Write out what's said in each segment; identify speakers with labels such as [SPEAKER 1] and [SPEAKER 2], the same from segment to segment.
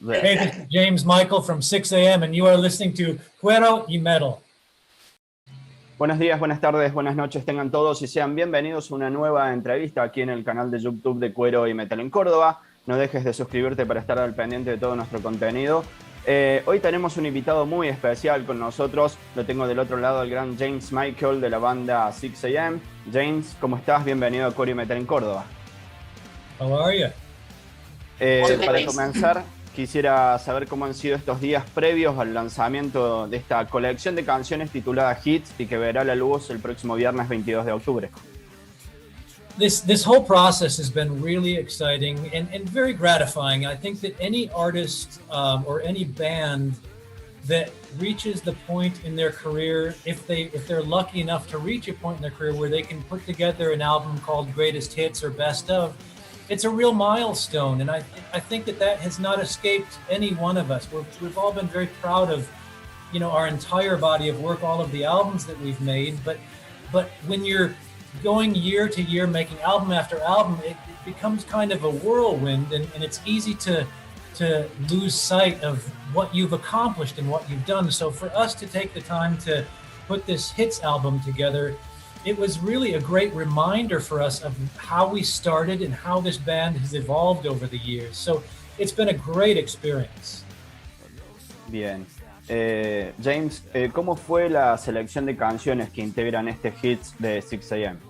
[SPEAKER 1] Hey, this is James Michael from Sixx AM, and you are listening to CUERO y Metal.
[SPEAKER 2] Buenos días, buenas tardes, buenas noches tengan todos y sean bienvenidos a una nueva entrevista aquí en el canal de YouTube de CUERO y Metal en Córdoba. No dejes de suscribirte para estar al pendiente de todo nuestro contenido. Hoy tenemos un invitado muy especial con nosotros. Lo tengo del otro lado, el gran James Michael de la banda Sixx AM. James, ¿cómo estás? Bienvenido a CUERO y Metal en Córdoba.
[SPEAKER 1] How are you?
[SPEAKER 2] Para comenzar, quisiera saber cómo han sido estos días previos al lanzamiento de esta colección de canciones titulada Hits y que verá la luz el próximo viernes 22 de octubre.
[SPEAKER 1] This whole process has been really exciting and very gratifying. I think that any artist or any band that reaches the point in their career, if they're lucky enough to reach a point in their career where they can put together an album called Greatest Hits or Best Of, it's a real milestone, and I think that has not escaped any one of us. We've all been very proud of, our entire body of work, all of the albums that we've made. But when you're going year to year, making album after album, it becomes kind of a whirlwind, and it's easy to lose sight of what you've accomplished and what you've done. So for us to take the time to put this hits album together, it was really a great reminder for us of how we started and how this band has evolved over the years. So it's been a great experience.
[SPEAKER 2] Bien. James, ¿cómo fue la selección de canciones que integran este hits de Sixx AM?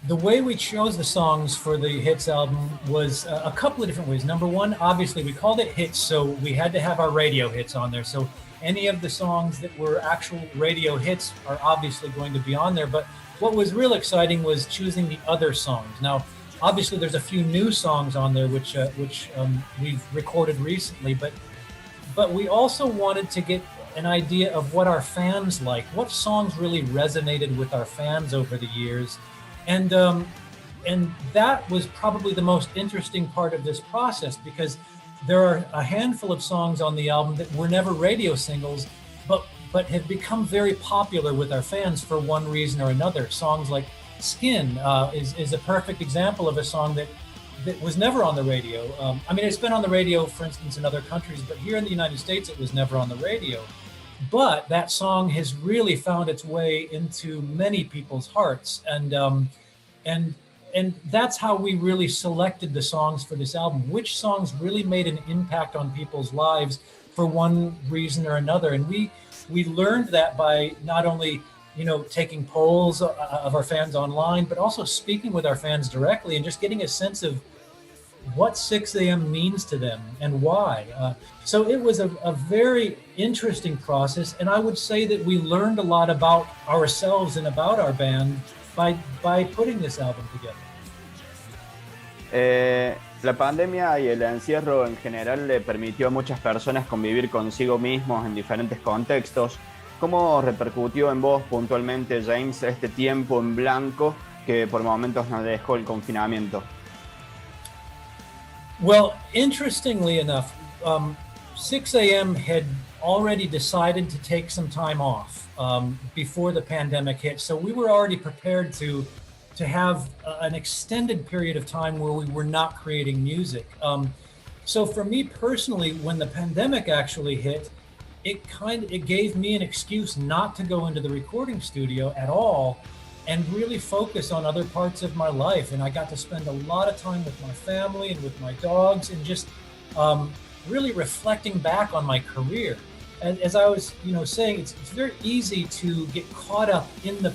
[SPEAKER 1] The way we chose the songs for the hits album was a couple of different ways. Number one, obviously we called it hits, so we had to have our radio hits on there. So any of the songs that were actual radio hits are obviously going to be on there. But what was real exciting was choosing the other songs. Now, obviously there's a few new songs on there which we've recorded recently, but we also wanted to get an idea of what our fans like, what songs really resonated with our fans over the years. And that was probably the most interesting part of this process, because there are a handful of songs on the album that were never radio singles, but have become very popular with our fans for one reason or another. Songs like Skin is a perfect example of a song that was never on the radio. I mean, it's been on the radio, for instance, in other countries, but here in the United States, it was never on the radio. But that song has really found its way into many people's hearts. And that's how we really selected the songs for this album. Which songs really made an impact on people's lives for one reason or another. And we learned that by not only, taking polls of our fans online, but also speaking with our fans directly and just getting a sense of what Sixx AM means to them and why. So it was a very interesting process. And I would say that we learned a lot about ourselves and about our band by putting this album together.
[SPEAKER 2] La pandemia y el encierro en general le permitió a muchas personas convivir consigo mismos en diferentes contextos. ¿Cómo repercutió en vos puntualmente, James, este tiempo en blanco que por momentos nos dejó el confinamiento?
[SPEAKER 1] Well, interestingly enough, Sixx AM had already decided to take some time off before the pandemic hit. So we were already prepared to have an extended period of time where we were not creating music. So for me personally, when the pandemic actually hit, it gave me an excuse not to go into the recording studio at all and really focus on other parts of my life. And I got to spend a lot of time with my family and with my dogs and just really reflecting back on my career. As I was, saying, it's very easy to get caught up in the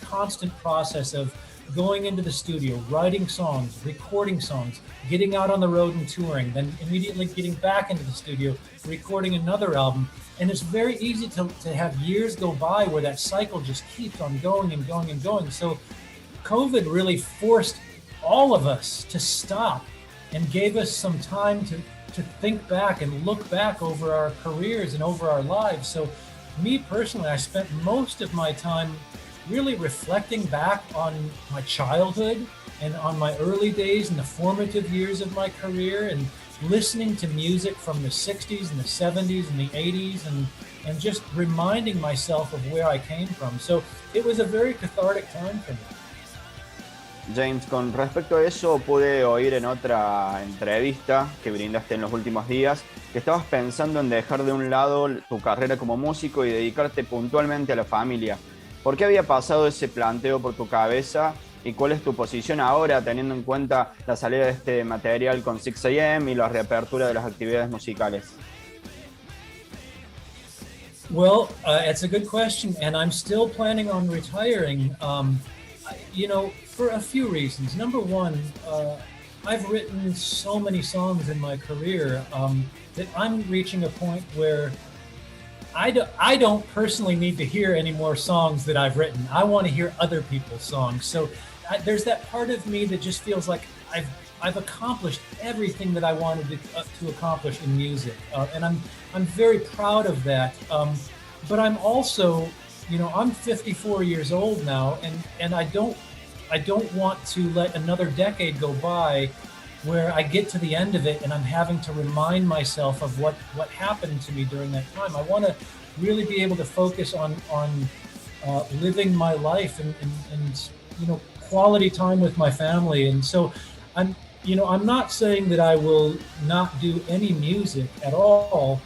[SPEAKER 1] constant process of going into the studio, writing songs, recording songs, getting out on the road and touring, then immediately getting back into the studio, recording another album. And it's very easy to have years go by where that cycle just keeps on going and going and going. So COVID really forced all of us to stop and gave us some time to think back and look back over our careers and over our lives. So me personally, I spent most of my time really reflecting back on my childhood and on my early days and the formative years of my career, and listening to music from the 60s and the 70s and the 80s and just reminding myself of where I came from. So it was a very cathartic time for me.
[SPEAKER 2] James, con respecto a eso, pude oír en otra entrevista que brindaste en los últimos días que estabas pensando en dejar de un lado tu carrera como músico y dedicarte puntualmente a la familia. ¿Por qué había pasado ese planteo por tu cabeza y cuál es tu posición ahora, teniendo en cuenta la salida de este material con Sixx y la reapertura de las actividades musicales?
[SPEAKER 1] Well, it's a good question, and I'm still planning on retiring. For a few reasons. Number one, I've written so many songs in my career that I'm reaching a point where I don't personally need to hear any more songs that I've written. I want to hear other people's songs. So there's that part of me that just feels like I've accomplished everything that I wanted to accomplish in music, and I'm very proud of that. But I'm also, I'm 54 years old now, and I don't want to let another decade go by where I get to the end of it and I'm having to remind myself of what happened to me during that time. I want to really be able to focus on living my life and quality time with my family. And so I'm not saying that I will not do any music at all,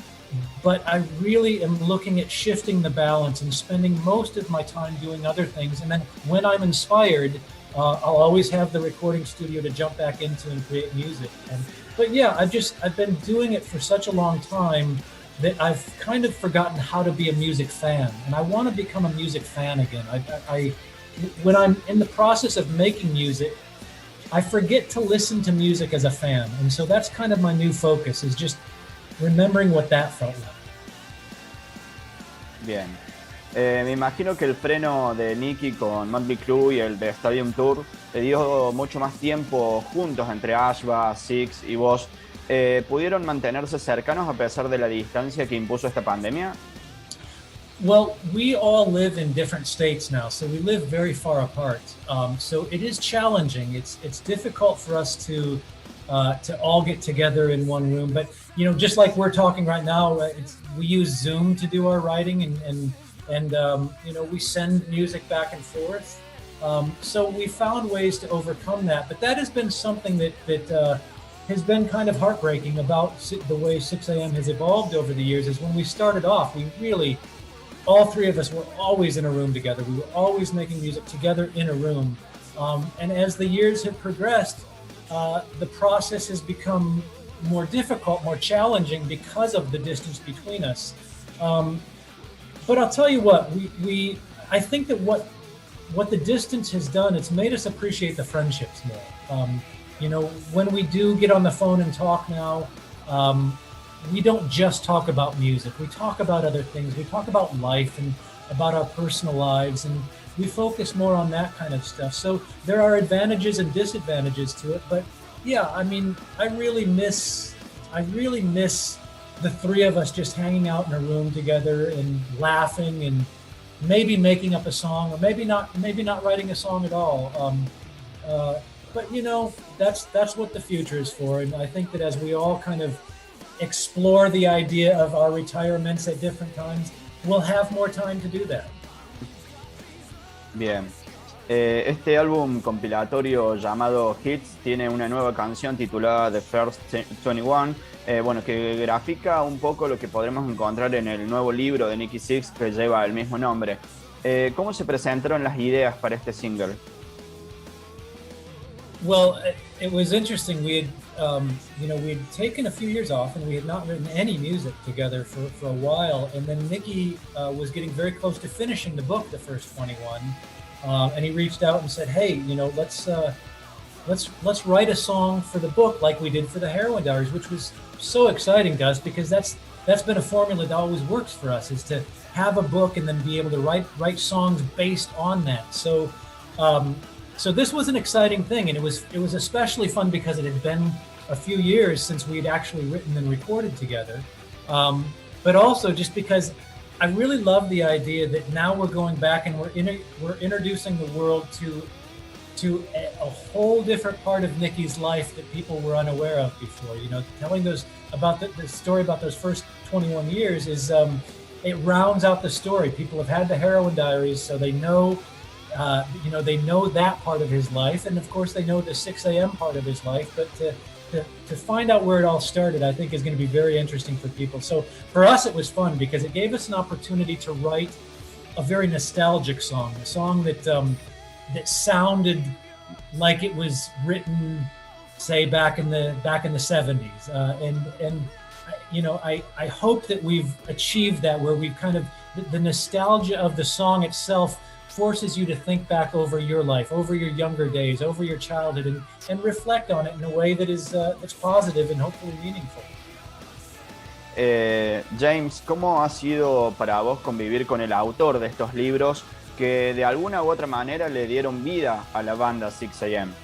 [SPEAKER 1] but I really am looking at shifting the balance and spending most of my time doing other things. And then when I'm inspired, I'll always have the recording studio to jump back into and create music. But yeah, I've been doing it for such a long time that I've kind of forgotten how to be a music fan, and I want to become a music fan again. When I'm in the process of making music, I forget to listen to music as a fan, and so that's kind of my new focus, is just remembering what that felt like.
[SPEAKER 2] Bien. Me imagino que el freno de Nikki con Mötley Crüe y el de Stadium Tour te dio mucho más tiempo juntos entre Ashba, Sixx y vos. ¿Pudieron mantenerse cercanos a pesar de la distancia que impuso esta pandemia?
[SPEAKER 1] Well, we all live in different states now, so we live very far apart. So it is challenging. It's difficult for us to all get together in one room. But just like we're talking right now, we use Zoom to do our writing, and we send music back and forth. So we found ways to overcome that. But that has been something that has been kind of heartbreaking about the way Sixx has evolved over the years. Is when we started off, all three of us were always in a room together. We were always making music together in a room. And as the years have progressed, the process has become more difficult, more challenging because of the distance between us. But I'll tell you what, I think that what the distance has done, it's made us appreciate the friendships more. When we do get on the phone and talk now, we don't just talk about music. We talk about other things. We talk about life and about our personal lives, and we focus more on that kind of stuff. So there are advantages and disadvantages to it. But yeah, I really miss the three of us just hanging out in a room together and laughing and maybe making up a song, or maybe not writing a song at all. But that's what the future is for. And I think that as we all kind of explore the idea of our retirements at different times, we'll have more time to do that.
[SPEAKER 2] Bien. Este álbum compilatorio llamado Hits tiene una nueva canción titulada The First 21, que grafica un poco lo que podremos encontrar en el nuevo libro de Nikki Sixx que lleva el mismo nombre. ¿Cómo se presentaron las ideas para este single?
[SPEAKER 1] Well, it was interesting. We had taken a few years off, and we had not written any music together for a while. And then Nikki was getting very close to finishing the book, The First 21, and he reached out and said, "Hey, let's write a song for the book like we did for the Heroin Diaries," which was so exciting to us, because that's been a formula that always works for us, is to have a book and then be able to write songs based on that. So this was an exciting thing, and it was especially fun because it had been a few years since we'd actually written and recorded together. But also just because I really love the idea that now we're going back and we're introducing the world to a whole different part of Nikki's life that people were unaware of before. Telling about the story about those first 21 years is it rounds out the story. People have had the Heroin Diaries, so they know They know that part of his life, and of course they know the 6 a.m. part of his life, but to find out where it all started, I think is going to be very interesting for people. So for us, it was fun because it gave us an opportunity to write a very nostalgic song, a song that sounded like it was written, say, back in the 70s. I hope that we've achieved that, where we've kind of, the nostalgia of the song itself forces you to think back over your life, over your younger days, over your childhood, and reflect on it in a way that is that's positive and hopefully meaningful.
[SPEAKER 2] James, ¿cómo ha sido para vos convivir con el autor de estos libros que de alguna u otra manera le dieron vida a la banda 6 a.m.?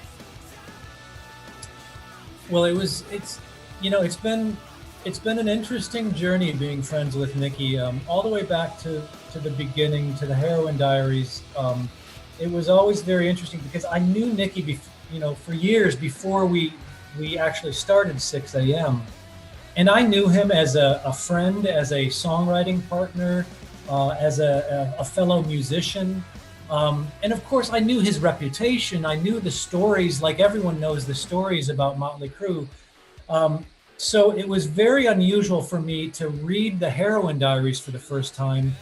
[SPEAKER 1] Well, it's been an interesting journey being friends with Nikki, all the way back to the beginning, to the Heroin Diaries. It was always very interesting because I knew Nikki, for years before we actually started 6 a.m. And I knew him as a friend, as a songwriting partner, as a fellow musician. And of course, I knew his reputation. I knew the stories, like everyone knows the stories about Motley Crue. So it was very unusual for me to read the Heroin Diaries for the first time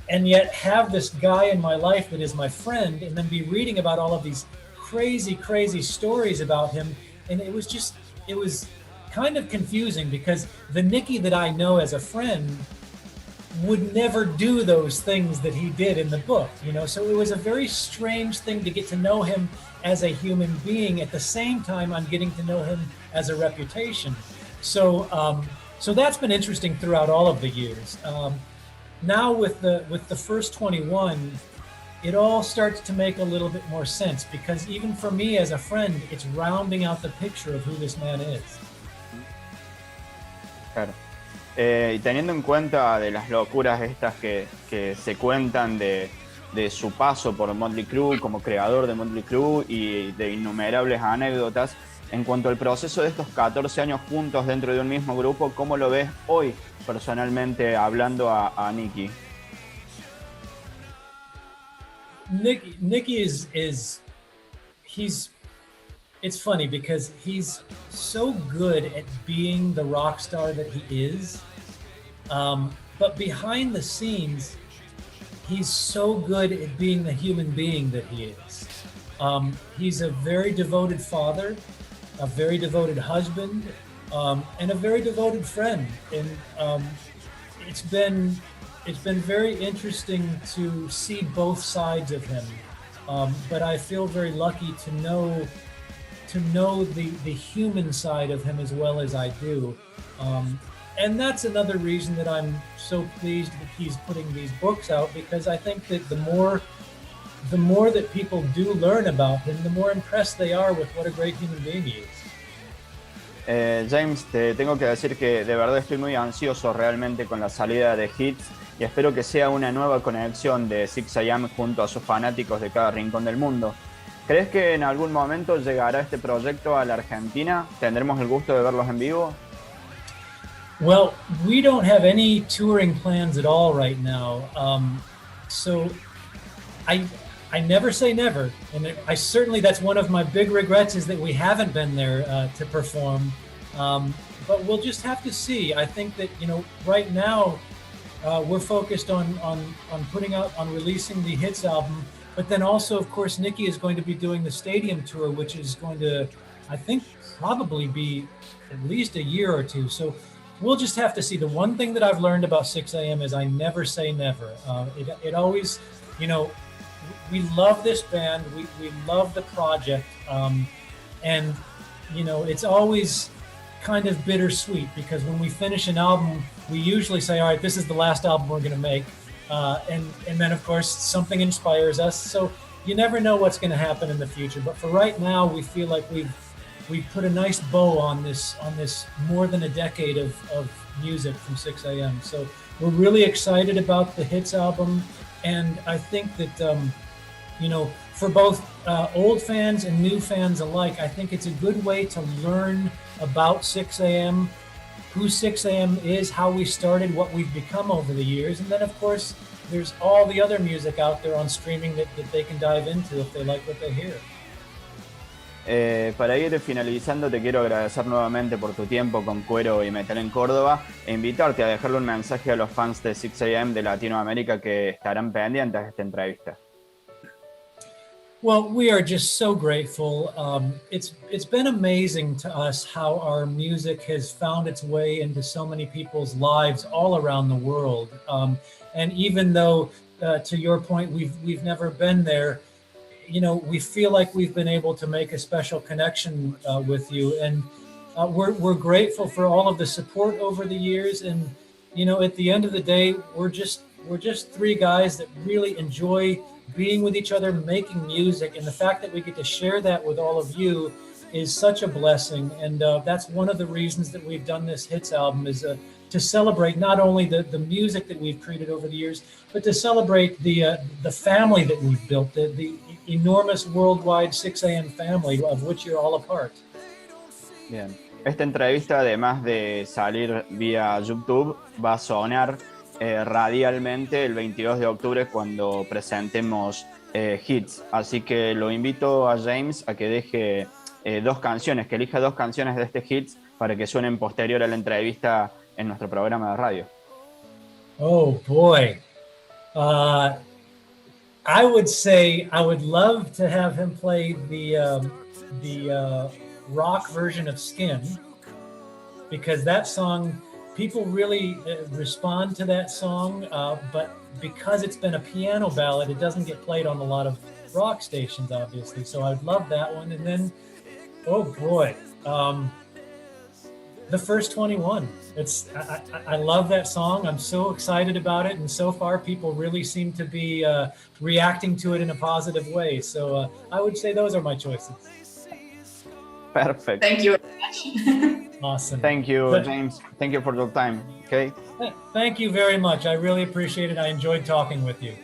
[SPEAKER 1] and yet have this guy in my life that is my friend and then be reading about all of these crazy, crazy stories about him. And it was kind of confusing because the Nikki that I know as a friend would never do those things that he did in the book, So it was a very strange thing to get to know him as a human being. At the same time, I'm getting to know him as a reputation. So that's been interesting throughout all of the years. Now with the first 21, it all starts to make a little bit more sense because even for me as a friend, it's rounding out the picture of who this man is.
[SPEAKER 2] Claro. Y teniendo en cuenta de las locuras estas que se cuentan de su paso por Motley Crue como creador de Motley Crue y de innumerables anécdotas, en cuanto al proceso de estos 14 años juntos dentro de un mismo grupo, ¿cómo lo ves hoy personalmente hablando a Nikki?
[SPEAKER 1] Nikki it's funny because he's so good at being the rock star that he is. But behind the scenes, he's so good at being the human being that he is. He's a very devoted father, a very devoted husband, and a very devoted friend. And it's been very interesting to see both sides of him. But I feel very lucky to know the human side of him as well as I do. And that's another reason that I'm so pleased that he's putting these books out, because I think that the more that people do learn about him, the more impressed they are with what a great human being he is.
[SPEAKER 2] James, te tengo que decir que de verdad estoy muy ansioso realmente con la salida de Hits y espero que sea una nueva conexión de 6 a.m. junto a sus fanáticos de cada rincón del mundo. ¿Crees que en algún momento llegará este proyecto a la Argentina? ¿Tendremos el gusto de verlos en vivo?
[SPEAKER 1] Well, we don't have any touring plans at all right now. So I never say never. And I certainly, that's one of my big regrets is that we haven't been there to perform. But we'll just have to see. I think that, right now we're focused on releasing the Hits album. But then also, of course, Nikki is going to be doing the stadium tour, which is going to, I think, probably be at least a year or two. So we'll just have to see. The one thing that I've learned about 6 a.m. is I never say never. It always, we love this band. We love the project. And, it's always kind of bittersweet because when we finish an album, we usually say, all right, this is the last album we're going to make. And then, of course, something inspires us. So you never know what's going to happen in the future. But for right now, we feel like we've put a nice bow on this more than a decade of music from 6 a.m. So we're really excited about the Hits album. And I think that, for both old fans and new fans alike, I think it's a good way to learn about 6 a.m., who 6 a.m. is, how we started, what we've become over the years. And then, of course, there's all the other music out there on streaming that they can dive into if they like what they hear.
[SPEAKER 2] Para ir finalizando, te quiero agradecer nuevamente por tu tiempo con Cuero y Metal en Córdoba e invitarte a dejarle un mensaje a los fans de Sixx de Latinoamérica que estarán pendientes de esta entrevista.
[SPEAKER 1] Well, we are just so grateful. It's been amazing to us how our music has found its way into so many people's lives all around the world. And even though, to your point, we've never been there, you know, we feel like we've been able to make a special connection with you, and we're grateful for all of the support over the years. And you know, at the end of the day, we're just three guys that really enjoy being with each other, making music, and the fact that we get to share that with all of you is such a blessing. And that's one of the reasons that we've done this Hits album, is to celebrate not only the music that we've created over the years, but to celebrate the family that we've built, the enormous worldwide Sixx family of which you're all a part.
[SPEAKER 2] Bien. Esta entrevista, además de salir vía YouTube, va a sonar radialmente el 22 de octubre cuando presentemos Hits. Así que lo invito a James a que deje dos canciones, que elija dos canciones de este Hits para que suenen posterior a la entrevista en nuestro programa de radio.
[SPEAKER 1] Oh boy. I would say I would love to have him play the rock version of Skin, because that song, people really respond to that song, but because it's been a piano ballad, it doesn't get played on a lot of rock stations, obviously. So I'd love that one. And then, oh boy, the First 21. I love that song. I'm so excited about it, and so far people really seem to be reacting to it in a positive way. So I would say those are my choices.
[SPEAKER 2] Perfect.
[SPEAKER 3] Thank you very much.
[SPEAKER 1] Awesome.
[SPEAKER 2] Thank you, James. Thank you for your time. Okay.
[SPEAKER 1] Thank you very much. I really appreciate it. I enjoyed talking with you.